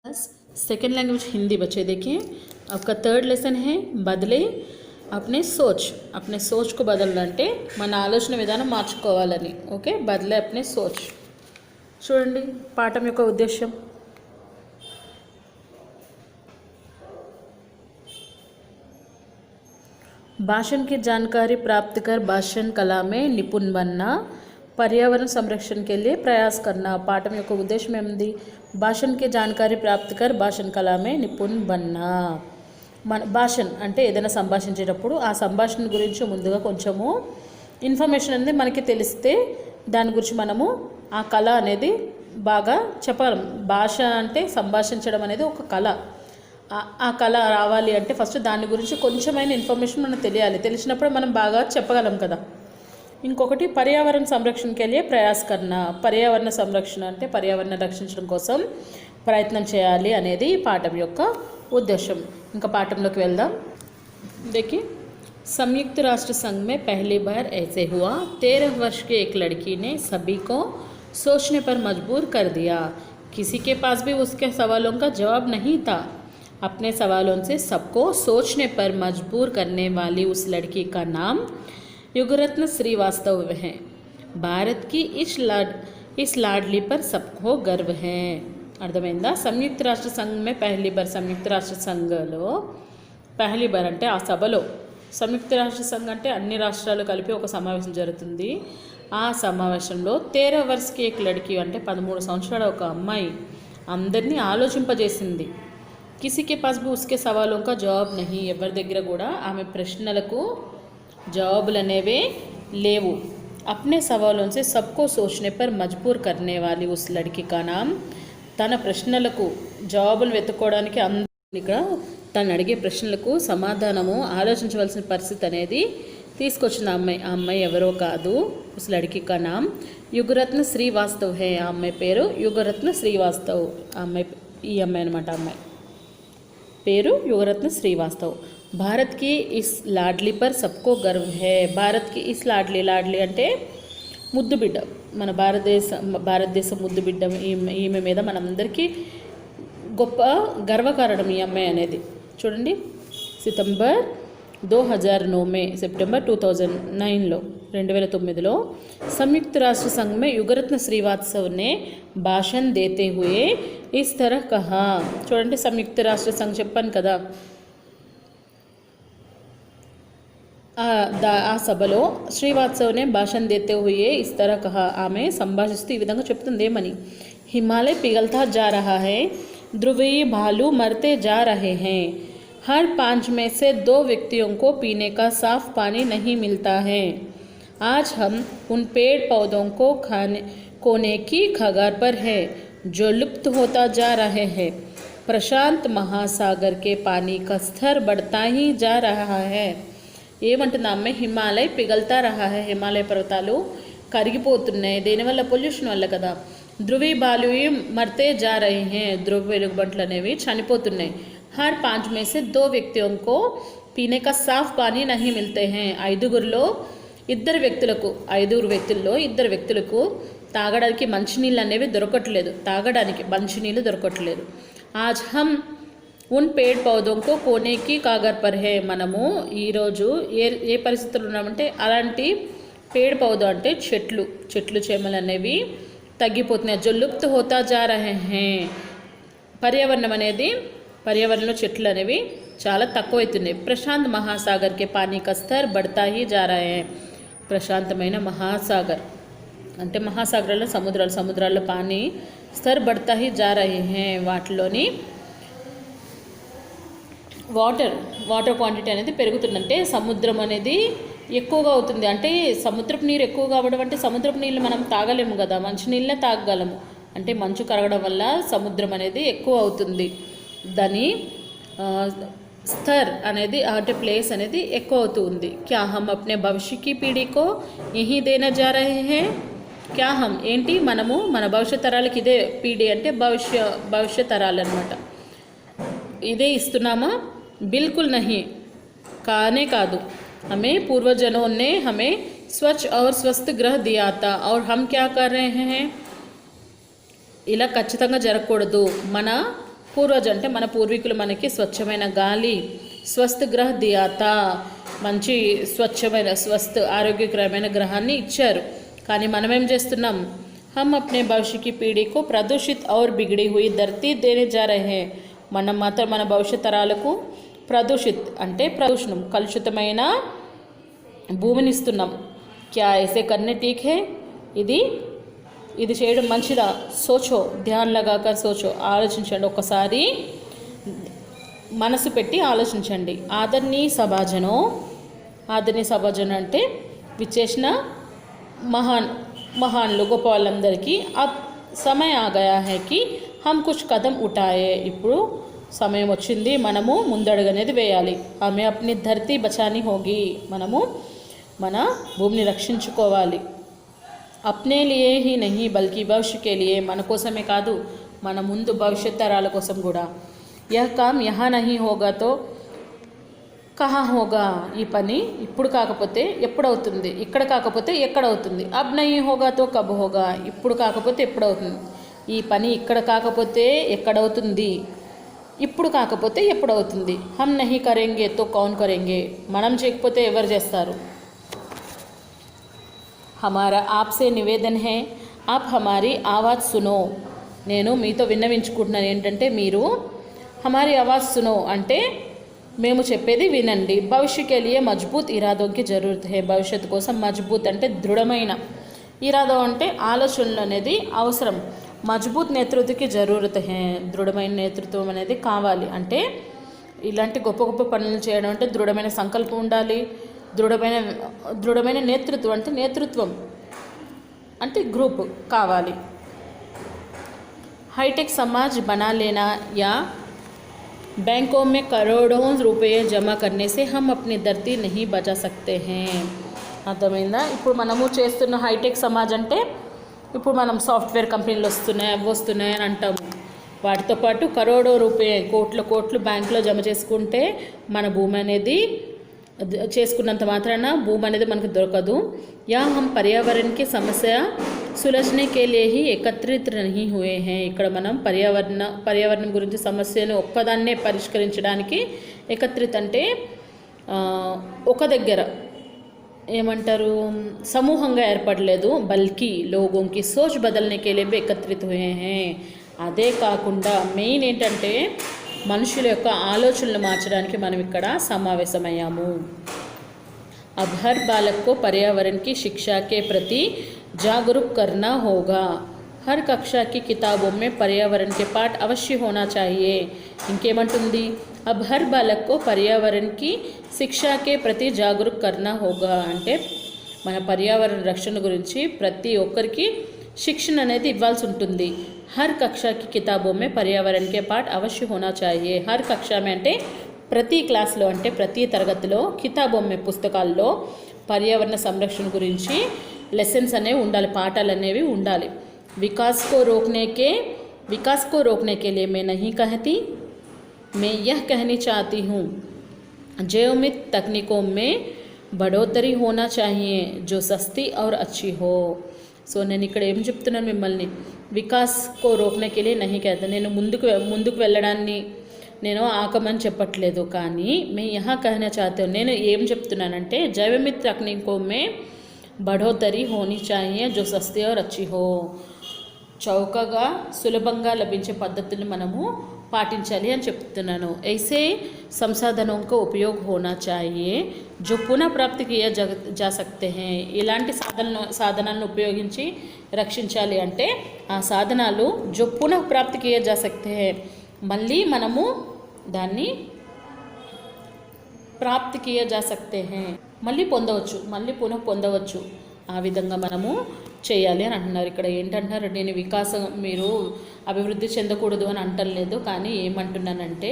Second language Hindi बच्चे देखिए, आपका थर्ड लेसन है बदले अपने सोच को బదలాలంటే మన ఆలోచన విధానం మార్చుకోవాలని. ఓకే, బదలే अपने सोच. చూడండి పాఠం యొక్క ఉద్దేశం. भाषण की जानकारी प्राप्त कर भाषण कला में निपुण बनना, पर्यावरण संरक्षण के लिए प्रयास करना. पाठम యొక్క ఉద్దేశం ఏమిటి? భాషण की जानकारी प्राप्त कर भाषण कला में निपुण बनना. మన భాషణ అంటే ఏదైనా సంభాషించేటప్పుడు ఆ సంభాషణ గురించి ముందుగా కొంచెము ఇన్ఫర్మేషన్ అనేది మనకి తెలిస్తే దాని గురించి మనము ఆ కళ అనేది బాగా చెప్పగలం. భాష అంటే సంభాషించడం అనేది ఒక కళ. ఆ కళ రావాలి అంటే ఫస్ట్ దాని గురించి కొంచెమైనా ఇన్ఫర్మేషన్ మనకు తెలియాలి. తెలిసినప్పుడు మనం బాగా చెప్పగలం కదా. ఇంకొకటి పర్యావరణ సంరక్షణకి వెళ్ళి ప్రయాస కన్నా. పర్యావరణ సంరక్షణ అంటే పర్యావరణ రక్షించడం కోసం ప్రయత్నం చేయాలి అనేది పాఠం యొక్క उद्देश्य. इनका पाठंलोकी वेल्दाम. देखिए, संयुक्त राष्ट्र संघ में पहली बार ऐसे हुआ. 13 वर्ष की एक लड़की ने सभी को सोचने पर मजबूर कर दिया. किसी के पास भी उसके सवालों का जवाब नहीं था. अपने सवालों से सबको सोचने पर मजबूर करने वाली उस लड़की का नाम युगरत्न श्रीवास्तव है. भारत की इस लाडली पर सबको गर्व है. అర్థమైందా? సంయుక్త రాష్ట్ర సంఘమే పహలీ బార్, సంయుక్త రాష్ట్ర సంఘలో పహలీ బార్ అంటే ఆ సభలో, సంయుక్త రాష్ట్ర సంఘ అంటే అన్ని రాష్ట్రాలు కలిపి ఒక సమావేశం జరుగుతుంది. ఆ సమావేశంలో 13 వర్షకి ఏక్ లడ్కి అంటే 13 సంవత్సరాల ఒక అమ్మాయి అందరినీ ఆలోచింపజేసింది. కిసికే పాస్ భీ ఉస్కే సవాలోం కా జవాబ్ నహీ. ఎవరి దగ్గర కూడా ఆమె ప్రశ్నలకు జవాబులు అనేవే లేవు. అప్నే సవాలోం సే సబ్కో సోచనే పర్ మజ్బూర్ కర్నే వాలీ ఉస్ లడ్కి కా నామ్. తన ప్రశ్నలకు జవాబులు వెతుక్కోవడానికి ఇక్కడ తను అడిగే ప్రశ్నలకు సమాధానము ఆలోచించవలసిన పరిస్థితి అనేది తీసుకొచ్చిన అమ్మాయి. ఆ అమ్మాయి ఎవరో కాదు, ఉస్ లడ్కి కా నామ్ యుగరత్న శ్రీవాస్తవ్ హే. ఆ అమ్మాయి పేరు యుగరత్న శ్రీవాస్తవ్. ఈ అమ్మాయి అనమాట. అమ్మాయి పేరు యుగరత్న శ్రీవాస్తవ్. భారత్ కి ఇస్ లాడ్లీ పర్ సబ్కో గర్వ్ హే. భారత్ కి ఇస్ లాడ్లీ, లాడ్లీ అంటే ముద్దు బిడ్డ, మన భారతదేశం ముద్దు బిడ్డ ఈమె మీద మనందరికీ గొప్ప గర్వకారణం ఈ అమ్మాయి అనేది. చూడండి, సితంబర్ 2009 మే సెప్టెంబర్ 2009లో 2009లో संयुक्त राष्ट्र संघ में युगरत्न श्रीवास्तव ने भाषण देते हुए इस तरह कहा. చూడండి, సంయుక్త రాష్ట్ర సంఘ్ చెప్పాను కదా, ఆ సభలో శ్రీవాత్సవ్నే భాషణ దేతే హుయే ఇస్ తరహ కహా. ఆమె సంభాషిస్తూ ఈ విధంగా చెప్తుంది ఏమని? హిమాలయ పిఘల్తా जा रहा है, ध्रुवीय भालू मरते जा रहे हैं, हर 5 में से 2 व्यक्तियों को पीने का साफ पानी नहीं मिलता है. आज हम उन पेड़ पौधों को खोने की कगार पर है जो लुप्त होता जा रहे हैं. प्रशांत महासागर के पानी का स्तर बढ़ता ही जा रहा है. ఏమంటుంది ఆమె? హిమాలయ పిగల్తా రహా హై. హిమాలయ పర్వతాలు కరిగిపోతున్నాయి. దేనివల్ల? పొల్యూషన్ వల్ల కదా. ధ్రువీ బాలు మర్తే జా రహే హై. ధ్రువ వెలుగుబంట్లు అనేవి చనిపోతున్నాయి. హర్ 5 में से 2 व्यक्तियों को पीने का साफ पानी नहीं मिलते हैं. 5 వ్యక్తుల్లో ఇద్దరు వ్యక్తులకు తాగడానికి మంచినీళ్ళు అనేవి దొరకట్లేదు. తాగడానికి మంచినీళ్ళు దొరకట్లేదు. ఆజ్ హమ్ ఉన్ పేడ్ పౌధంకో కోనేకి కాగర్ పర్ హే. మనము ఈరోజు ఏ పరిస్థితులు ఉన్నామంటే అలాంటి పేడ్ పౌధ అంటే చెట్లు చేమలు అనేవి తగ్గిపోతున్నాయి. జొల్లుప్తు హోతా జా రహే హే. పర్యావరణంలో చెట్లు అనేవి చాలా తక్కువైతున్నాయి. ప్రశాంత్ మహాసాగర్కే పానీ కా స్తర్ బడ్తా హీ జా రహే హై. ప్రశాంతమైన మహాసాగర్ అంటే మహాసాగరాల్లో సముద్రాల్లో పానీ స్తర్ బడ్తా హీ జా రహే హై. వాటిలోని వాటర్ క్వాంటిటీ అనేది పెరుగుతుందంటే సముద్రం అనేది ఎక్కువగా అవుతుంది. అంటే సముద్రపు నీరు ఎక్కువగా అవ్వడం అంటే సముద్రపు నీళ్ళు మనం తాగలేము కదా, మంచి నీళ్ళే తాగగలము. అంటే మంచు కరగడం వల్ల సముద్రం అనేది ఎక్కువ అవుతుంది. దాని స్తర్ అనేది అంటే ప్లేస్ అనేది ఎక్కువ అవుతుంది. క్యా హమ్ అప్నే భవిష్యకి పీఢీకో యహీ దేనా జా రహే హై. క్యా హమ్ ఏంటి? మనము మన భవిష్యత్ తరాలకి ఇదే పీఢీ అంటే భవిష్యత్ తరాలు అనమాట. ఇదే ఇస్తున్నామా? बिल्कुल नहीं, काने कादू. हमें पूर्वजनों ने हमें स्वच्छ और स्वस्थ ग्रह दिया था और हम क्या कर रहे हैं? ఇలా ఖచ్చితంగా జరగకూడదు. మన పూర్వజ్ అంటే మన పూర్వీకులు మనకి స్వచ్ఛమైన గాలి, స్వస్థ గ్రహ దియాతా, మంచి స్వచ్ఛమైన స్వస్థ ఆరోగ్యకరమైన గ్రహాన్ని ఇచ్చారు. కానీ మనం ఏం చేస్తున్నాం? हम अपने भविष्य की पीढ़ी को प्रदूषित और बिगड़ी हुई धरती देने जा रहे हैं. మనం మాత్రం మన భవిష్యత్ తరాలకు ప్రదూషిత్ అంటే ప్రదూషణం, కలుషితమైన భూమిని ఇస్తున్నాం. క్యా ఐసే కర్నే ఠీక్ హే? ఇది చేయడం మంచిదా? సోచో, ధ్యాన్ లగాకర్ సోచో, ఆలోచించండి, ఒక్కసారి మనసు పెట్టి ఆలోచించండి. ఆదరణీయ సభాజనం అంటే విచ్చేసిన महान लोगों को వాళ్ళందరికీ अब समय आ गया है कि हम कुछ कदम उठाए. ఇప్పుడు సమయం వచ్చింది, మనము ముందడుగు అనేది వేయాలి. हमें अपनी धरती बचानी होगी, మనము మన భూమిని రక్షించుకోవాలి. अपने लिए ही नहीं बल्कि भविष्य के लिए, మన కోసమే కాదు మన ముందు భవిష్యత్ తరాల కోసం కూడా. यह काम यहाँ नहीं होगा तो కహా హోగా, ఈ పని ఇప్పుడు కాకపోతే ఎప్పుడవుతుంది, ఇక్కడ కాకపోతే ఎక్కడవుతుంది. అబ్ నహీ హోగా తో కబ్ హోగా, ఇప్పుడు కాకపోతే ఎప్పుడవుతుంది. ఈ పని ఇక్కడ కాకపోతే ఎక్కడవుతుంది, ఇప్పుడు కాకపోతే ఎప్పుడవుతుంది. హమ్ నహీ కరేంగే తో కౌన్ కరేంగే, మనం చేయకపోతే ఎవరు చేస్తారు. హమారా ఆప్సే నివేదన్ హై, ఆప్ హమారీ ఆవాజ్ సునో, నేను మీతో విన్నవించుకుంటున్నాను ఏంటంటే మీరు హమారీ ఆవాజ్ సునో అంటే మేము చెప్పేది వినండి. భవిష్యత్కే లియే మజ్బూత్ ఇరాదోకి జరూరత్ హై, భవిష్యత్తు కోసం మజ్బూత్ అంటే దృఢమైన, ఇరాదో అంటే ఆలోచనలు అనేది అవసరం. మజ్బూత్ నేతృత్వకి జరూరత్ హై, దృఢమైన నేతృత్వం అనేది కావాలి. అంటే ఇలాంటి గొప్ప గొప్ప పనులు చేయడం అంటే దృఢమైన సంకల్పం ఉండాలి. దృఢమైన నేతృత్వం అంటే నేతృత్వం అంటే గ్రూప్ కావాలి. హైటెక్ సమాజ్ బనా లేనా యా बैंकों में करोड़ों रुपये जमा करने से हम अपनी धरती नहीं बचा सकते हैं. అర్థమైందా? ఇప్పుడు మనము చేస్తున్న హైటెక్ సమాజ్ అంటే ఇప్పుడు మనం సాఫ్ట్వేర్ కంపెనీలు వస్తున్నాయి, అవి వస్తున్నాయి అని అంటాము. వాటితో పాటు కరోడో రూపాయ, కోట్లు బ్యాంకులో జమ చేసుకుంటే మన భూమి అనేది చేసుకున్నంత మాత్రాన భూమి అనేది మనకు దొరకదు. యా హమ్ పర్యావరణకి సమస్య సులझने के लिए ही एकत्रित नहीं हुए हैं. ఇక్కడ మనం పర్యావరణం గురించి సమస్యను ఒక్కదాన్నే పరిష్కరించడానికి ఏకత్రిత అంటే ఒక దగ్గర ఏమంటారు సమూహంగా ఏర్పడలేదు. బల్కి లోగోं की सोच बदलने के लिए भी एकत्रित हुए हैं. అదే కాకుండా మెయిన్ ఏంటంటే మనుషుల యొక్క ఆలోచనలు మార్చడానికి మనం ఇక్కడ సమావేశమయ్యాము. अब हर बालक को पर्यावरण की शिक्षा के प्रति जागरूक करना होगा. हर कक्षा की किताबों में पर्यावरण के पाठ अवश्य होना चाहिए. ఇంకేమంటుంది? अब हर बालक को पर्यावरण की शिक्षा के प्रति जागरूक करना होगा అంటే మన పర్యావరణ రక్షణ గురించి ప్రతి ఒక్కరికి శిక్షణ అనేది ఇవ్వాల్సి ఉంటుంది. హర్ కక్షాకి కితాబో మే పర్యావరణ కే పాఠ్ అవశ్య హోనా చాహియే. హర్ కక్షా మే అంటే ప్రతి క్లాస్లో అంటే ప్రతి తరగతిలో, కితాబో మే పుస్తకాల్లో పర్యావరణ సంరక్షణ గురించి లెసన్స్ అనేవి ఉండాలి, పాఠాలు అనేవి ఉండాలి. వికాస్ కో రోకనే కే లియే మే నహీ కహతీ, మే యహ్ కహనీ చాహతీ హూँ जैविक तकनीकों में बढ़ोतरी होना चाहिए जो सस्ती और अच्छी हो. సో నేను ఇక్కడ ఏం చెప్తున్నాను మిమ్మల్ని, వికాస్ కో రోకనే కే లియే నహీ కహతా, నేను ముందుకు వెళ్ళడాన్ని నేను ఆకమని చెప్పట్లేదు. కానీ మే యహా కహనా చాహతే నేను ఏం చెప్తున్నానంటే జైవిక్ తక్నికో మే బఢోతరీ హోనీ చాహియే జో సస్తీ ఔర్ అచ్చీ హో. చౌకగా సులభంగా లభించే పద్ధతులను మనము పాటించాలి అని చెప్తున్నాను. ऐसे संसाधनों का उपयोग होना चाहिए जो पुनः प्राप्त किया जा सकते हैं. ఇలాంటి సాధనాలను ఉపయోగించి రక్షించాలి అంటే ఆ సాధనాలు जो पुनः प्राप्त किया जा सकते हैं, మళ్ళీ మనము దాన్ని ప్రాప్తి కియా జా సక్తే హై, మళ్ళీ పునః పొందవచ్చు. ఆ విధంగా మనము చేయాలి అని అంటున్నారు. ఇక్కడ ఏంటంటున్నారు, నేను వికాసం మీరు అభివృద్ధి చెందకూడదు అని అంటలేదు. కానీ ఏమంటున్నానంటే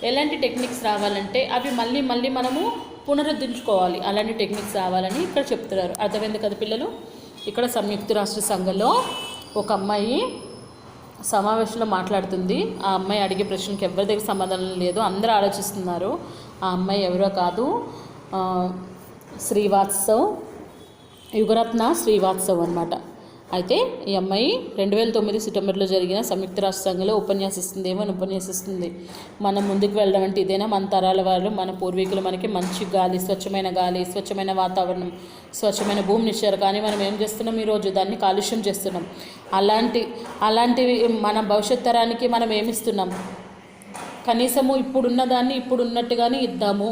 ఎలాంటి టెక్నిక్స్ రావాలంటే అవి మళ్ళీ మనము పునరుద్ధరించుకోవాలి. అలాంటి టెక్నిక్స్ రావాలని ఇక్కడ చెప్తున్నారు. అర్థమైంది కదా పిల్లలు? ఇక్కడ సంయుక్త రాష్ట్ర సంఘంలో ఒక అమ్మాయి సమావేశంలో మాట్లాడుతుంది. ఆ అమ్మాయి అడిగే ప్రశ్నకి ఎవరి దగ్గర సమాధానం లేదు, అందరూ ఆలోచిస్తున్నారు. ఆ అమ్మాయి ఎవరో కాదు, శ్రీవాత్సవ్, యుగరత్న శ్రీవాత్సవ్ అన్నమాట. అయితే ఈ అమ్మాయి 2009 సెప్టెంబర్లో జరిగిన సంయుక్త రాష్ట్ర సంఘంలో ఉపన్యాసిస్తుంది. ఏమని ఉపన్యాసిస్తుంది? మనం ముందుకు వెళ్ళడం అంటే ఇదేనా? మన తరాల వాళ్ళు, మన పూర్వీకులు మనకి మంచి గాలి, స్వచ్ఛమైన వాతావరణం, స్వచ్ఛమైన భూమిని ఇచ్చారు. కానీ మనం ఏం చేస్తున్నాం? ఈరోజు దాన్ని కాలుష్యం చేస్తున్నాం. అలాంటివి మన భవిష్యత్ తరానికి మనం ఏమిస్తున్నాం? కనీసము ఇప్పుడున్న దాన్ని ఇప్పుడున్నట్టుగానే ఇద్దాము.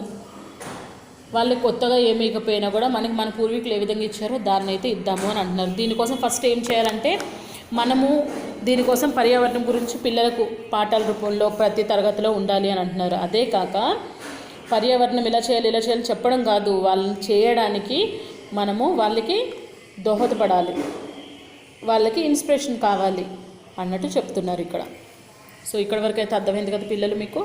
వాళ్ళకి కొత్తగా ఏమి ఇకపోయినా కూడా మన పూర్వీకులు ఏ విధంగా ఇచ్చారో దాన్ని అయితే ఇద్దాము అని అంటున్నారు. దీనికోసం ఫస్ట్ ఏం చేయాలంటే మనము దీనికోసం పర్యావరణం గురించి పిల్లలకు పాఠాల రూపంలో ప్రతి తరగతిలో ఉండాలి అని అంటున్నారు. అదే కాక పర్యావరణం ఇలా చేయాలి చెప్పడం కాదు, వాళ్ళని చేయడానికి మనము వాళ్ళకి దోహదపడాలి, వాళ్ళకి ఇన్స్పిరేషన్ కావాలి అన్నట్టు చెప్తున్నారు ఇక్కడ. సో ఇక్కడ వరకు అయితే అర్థమైంది కదా పిల్లలు మీకు?